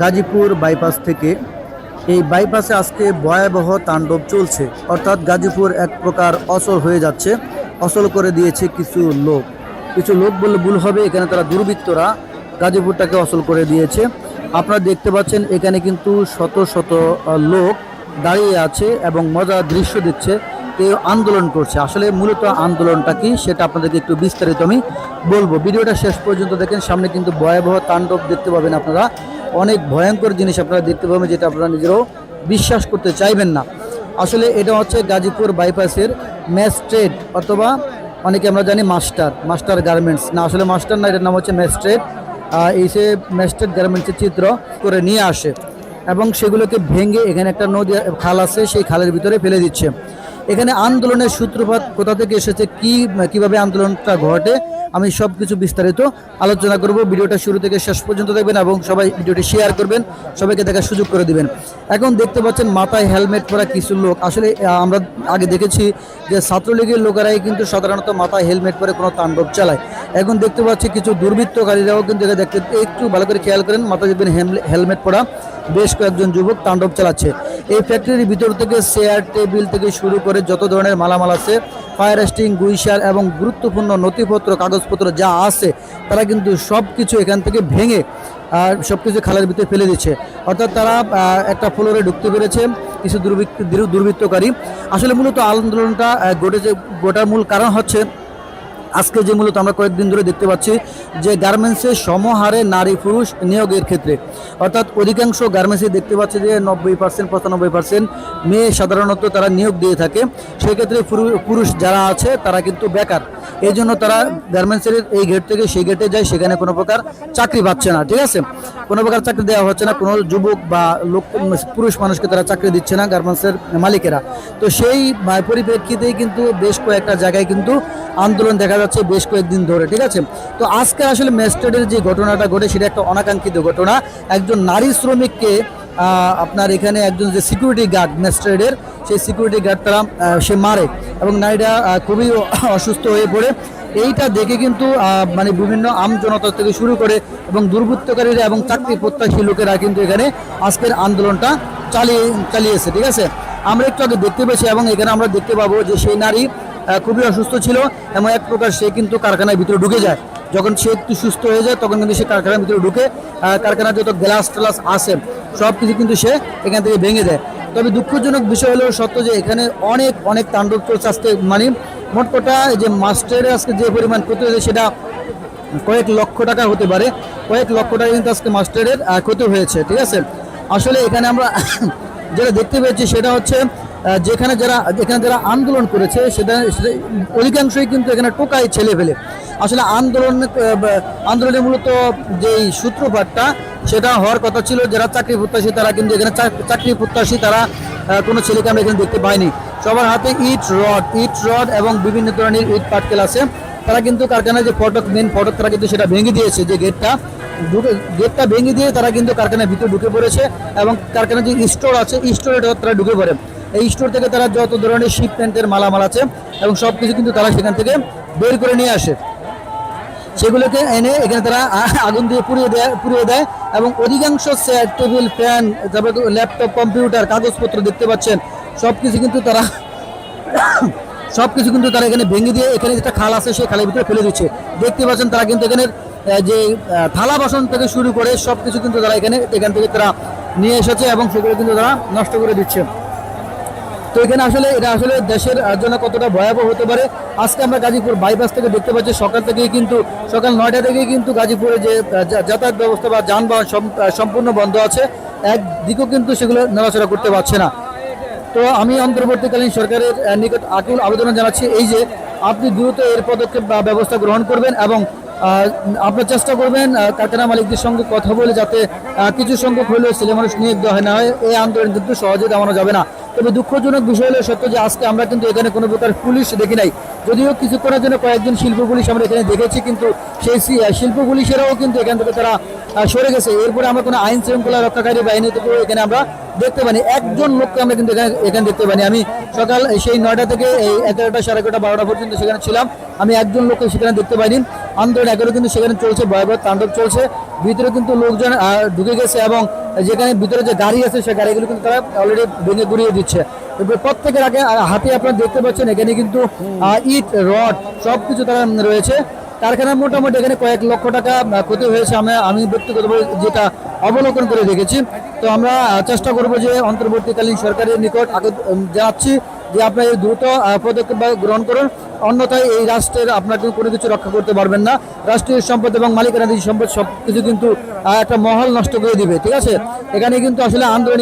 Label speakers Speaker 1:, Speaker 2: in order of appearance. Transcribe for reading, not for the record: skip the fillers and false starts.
Speaker 1: Gazipur bypass থেকে। এই বাইপাসে আজকে ভয়াবহ তাণ্ডব চলছে, অর্থাৎ গাজীপুর এক প্রকার অচল হয়ে যাচ্ছে। অচল করে দিয়েছে কিছু লোক বললে ভুল হবে, এখানে তারা দুর্বৃত্তরা গাজীপুরটাকে অচল করে দিয়েছে। আপনারা দেখতে পাচ্ছেন এখানে কিন্তু শত শত লোক দাঁড়িয়ে আছে এবং মজার দৃশ্য দেখছে, কেউ আন্দোলন করছে। আসলে মূলত আন্দোলনটা কি সেটা আপনাদেরকে একটু বিস্তারিত আমি বলবো, ভিডিওটা শেষ পর্যন্ত দেখেন। সামনে কিন্তু ভয়াবহ তাণ্ডব দেখতে পাবেন আপনারা, অনেক ভয়ঙ্কর জিনিস আপনারা দেখতে পাবেন, যেটা আপনারা নিজেরাও বিশ্বাস করতে চাইবেন না। আসলে এটা হচ্ছে গাজীপুর বাইপাসের ম্যাজিস্ট্রেট, অথবা অনেকে আমরা জানি মাস্টার গার্মেন্টস, না আসলে মাস্টার না, এটার নাম হচ্ছে ম্যাজিস্ট্রেট। এই সে ম্যাজিস্ট্রেট গার্মেন্টসের চিত্র করে নিয়ে আসে এবং সেগুলোকে ভেঙে এখানে একটা নদী খাল আছে, সেই খালের ভিতরে ফেলে দিচ্ছে। এখানে আন্দোলনের সূত্রপাত কোথা থেকে এসেছে, কিভাবে আন্দোলনটা ঘটে, আমি সব কিছু বিস্তারিত আলোচনা করব। ভিডিওটা শুরু থেকে শেষ পর্যন্ত দেখবেন এবং সবাই ভিডিওটি শেয়ার করবেন, সবাইকে দেখার সুযোগ করে দিবেন। এখন দেখতে পাচ্ছেন মাথায় হেলমেট পরা কিছু লোক। আসলে আমরা আগে দেখেছি যে ছাত্রলীগের লোকেরাই কিন্তু সাধারণত মাথায় হেলমেট পরে কোনো তাণ্ডব চালায়। এখন দেখতে পাচ্ছি কিছু দুর্বৃত্তকারীরাও কিন্তু দেখতে, একটু ভালো করে খেয়াল করেন, মাথায় দেখবেন হেলমেট পরা বেশ কয়েকজন যুবক তাণ্ডব চালাচ্ছে। এই ফ্যাক্টরির ভিতর থেকে চেয়ার টেবিল থেকে শুরু করে যত ধরনের মালামাল আছে, ফায়ার এক্সটিংগুইশার এবং গুরুত্বপূর্ণ নথিপত্র কাগজপত্র যা আছে, তারা কিন্তু সব কিছু এখান থেকে ভেঙে সব কিছু খালের ভিতরে ফেলে দিচ্ছে। অর্থাৎ তারা একটা ফ্লোরে ঢুকতে পেরেছে কিছু দুর্বৃত্তকারী। আসলে মূলত আন্দোলনটা গোটার মূল কারণ হচ্ছে আজকে যে মূলত আমরা কয়েকদিন ধরে দেখতে পাচ্ছি যে গার্মেন্টসে সমহারে নারী পুরুষ নিয়োগের ক্ষেত্রে, অর্থাৎ অধিকাংশ গার্মেন্টসে দেখতে পাচ্ছি যে 90% 95% মেয়ে সাধারণত তারা নিয়োগ দিয়ে থাকে। সেক্ষেত্রে পুরুষ যারা আছে তারা কিন্তু বেকার, এই জন্য তারা গার্মেন্টসের এই গেট থেকে সেই গেটে যায়, সেখানে কোনো প্রকার চাকরি পাচ্ছে না। ঠিক আছে, কোনো প্রকার চাকরি দেওয়া হচ্ছে না, কোনো যুবক বা পুরুষ মানুষকে তারা চাকরি দিচ্ছে না গার্মেন্টসের মালিকেরা। তো সেই পরিপ্রেক্ষিতেই কিন্তু বেশ কয়েকটা জায়গায় কিন্তু আন্দোলন দেখা যাচ্ছে বেশ কয়েকদিন ধরে। ঠিক আছে, তো আজকে আসলে ম্যাজিস্ট্রেটের যে ঘটনাটা ঘটে সেটা একটা অনাকাঙ্ক্ষিত ঘটনা। একজন নারী শ্রমিককে আপনার এখানে একজন যে সিকিউরিটি গার্ড ম্যাজিস্ট্রেটের, সেই সিকিউরিটি গার্ড তারা সে মারে এবং নারীরা খুবই অসুস্থ হয়ে পড়ে। এইটা দেখে কিন্তু মানে বিভিন্ন আমজনতা থেকে শুরু করে এবং দুর্বৃত্তকারীরা এবং চাকরি প্রত্যাশী লোকেরা কিন্তু এখানে আজকের আন্দোলনটা চালিয়েছে। ঠিক আছে, আমরা একটু আগে দেখতে পেয়েছি এবং এখানে আমরা দেখতে পাবো যে সেই নারী খুবই অসুস্থ ছিল এবং এক প্রকার সে কিন্তু কারখানার ভিতরে ঢুকে যায়। যখন সে একটু সুস্থ হয়ে যায় তখন কিন্তু সে কারখানার ভিতরে ঢুকে কারখানার যত গ্লাস ট্লাস আছে সব কিছু কিন্তু সে এখান থেকে ভেঙে দেয়। তবে দুঃখজনক বিষয় হলেও সত্য যে এখানে অনেক তাণ্ডব চলছে আজকে। মানে মোট কথা যে মাস্টারের আজকে যে পরিমাণ ক্ষতি হয়েছে সেটা কয়েক লক্ষ টাকা হতে পারে, কয়েক লক্ষ টাকা কিন্তু আজকে মাস্টারের ক্ষতি হয়েছে। ঠিক আছে, আসলে এখানে আমরা যেটা দেখতে পেয়েছি সেটা হচ্ছে এখানে যারা আন্দোলন করেছে সেটা অধিকাংশই কিন্তু এখানে টোকাই ছেলে ফেলে। আসলে আন্দোলনের মূলত যেই সূত্রপাতটা সেটা হওয়ার কথা ছিল যারা চাকরি প্রত্যাশী, তারা কিন্তু এখানে চাকরি প্রত্যাশী তারা কোনো ছেলেকে আমরা এখানে দেখতে পাইনি। সবার হাতে ইট রড এবং বিভিন্ন ধরনের ইট পাটকেল আছে। তারা কিন্তু কারখানার যে মেন ফটক তারা কিন্তু সেটা ভেঙে দিয়েছে, যে গেটটা ভেঙে দিয়ে তারা কিন্তু কারখানার ভিতরে ঢুকে পড়েছে এবং কারখানার যে স্টোর আছে স্টোরে তারা ঢুকে পড়ে। এই স্টোর থেকে তারা যত ধরনের শিপমেন্টের মালামাল আছে এবং সব কিছু কিন্তু তারা সেখান থেকে বের করে নিয়ে আসে, সেগুলোকে এনে এখানে তারা আগুন দিয়ে পুড়িয়ে দেয় এবং অধিকাংশ চেয়ার টেবিল ফ্যান, তারপরে ল্যাপটপ কম্পিউটার কাগজপত্র দেখতে পাচ্ছেন সব কিছু কিন্তু তারা এখানে ভেঙে দিয়ে এখানে যেটা খাল আছে সেই খালের ভিতরে ফেলে দিচ্ছে। দেখতে পাচ্ছেন তারা কিন্তু এখানে যে থালা বাসন থেকে শুরু করে সব কিছু কিন্তু তারা এখান থেকে তারা নিয়ে এসেছে এবং সেগুলো কিন্তু তারা নষ্ট করে দিচ্ছে। তো এখানে এটা আসলে দেশের জন্য কতটা ভয়াবহ হতে পারে। আজকে আমরা গাজীপুর বাইপাস থেকে দেখতে পাচ্ছি সকাল 9টা থেকেই কিন্তু গাজীপুরে যে যাতায়াত ব্যবস্থা বা যানবাহন সম্পূর্ণ বন্ধ আছে, একদিকেও কিন্তু সেগুলো নড়াচড়া করতে পারছে না। তো আমি অন্তর্বর্তীকালীন সরকারের নিকট আকুল আবেদন জানাচ্ছি এই যে আপনি দ্রুত এর পদক্ষেপ বা ব্যবস্থা গ্রহণ করবেন এবং আপনার চেষ্টা করবেন কারখানা মালিকদের সঙ্গে কথা বলে যাতে কিছু সংখ্যক হলেও ছেলে মানুষ নিয়োগ দেওয়া হয় না হয়। এই আন্দোলন কিন্তু সহজে দামানো যাবে না। তবে দুঃখজনক বিষয় হলো সত্য যে আজকে আমরা কিন্তু এখানে কোনো প্রকার পুলিশ দেখি নাই, যদিও কিছুক্ষণের জন্য কয়েকজন শিল্প পুলিশ আমরা এখানে দেখেছি, কিন্তু সেই শিল্প পুলিশেরাও কিন্তু এখান থেকে তারা সরে গেছে। এরপরে আমরা কোনো আইন শৃঙ্খলা রক্ষাকারী বাহিনী থেকে এখানে আমরা দেখতে পাইনি, একজন লোককে আমরা কিন্তু এখানে দেখতে পাইনি। আমি সকাল সেই 9টা থেকে এই 11টা, 11:30, 12টা পর্যন্ত সেখানে ছিলাম, আমি একজন লোককে সেখানে দেখতে পাইনি। আন্দোলন এখনো কিন্তু সেখানে চলছে, ভয়াবহ তাণ্ডব চলছে, ভিতরে কিন্তু লোকজন ঢুকে গেছে এবং যেখানে ভিতরে যে গাড়ি আছে সেই গাড়িগুলো কিন্তু তারা অলরেডি ভেঙে গুড়িয়ে দিচ্ছে। এরপর প্রত্যেকের আগে হাতে আপনারা দেখতে পাচ্ছেন এখানে কিন্তু ইট রড সবকিছু তারা রয়েছে। কারখানা মোটামুটি এখানে কয়েক লক্ষ টাকা ক্ষতি হয়েছে আমি ব্যক্তিগতভাবে যেটা অবলোকন করে দেখেছি। তো আমরা চেষ্টা করব যে অন্তর্বর্তীকালীন সরকারের নিকট আগে যাচ্ছি যে আপনারা এই দ্রুত পদক্ষেপ গ্রহণ করুন, অন্যথায় এই রাষ্ট্রের আপনাকে কোনো কিছু রক্ষা করতে পারবেন না। রাষ্ট্রীয় সম্পদ এবং মালিকানাধীন সম্পদ সব কিছু কিন্তু একটা মহল নষ্ট করে দিবে। ঠিক আছে, এখানে কিন্তু আসলে আন্দোলন